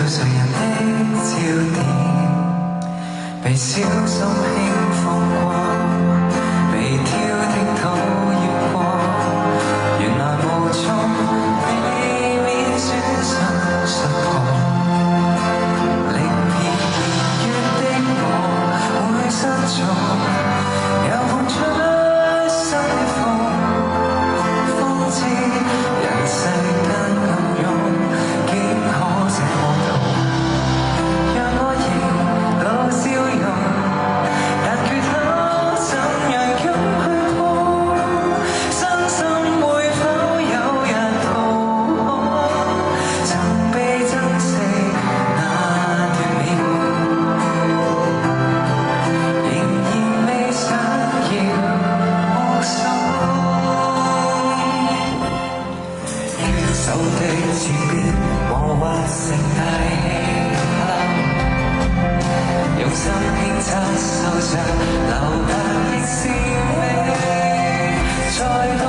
誰人的焦點，被小心輕放過，被挑剔討厭過，原來無從避免轉身失控。力竭年月的我會失措，又碰出西風，方知人世間暗湧，竟可這麼度。讓我迎到笑容，但缺口怎樣給去破？真心會否有日逃開？曾被珍惜那段面，仍然未想要握手。牽手的字邊和畫成大氣流，用心輕擦收着留下的滋味，再多。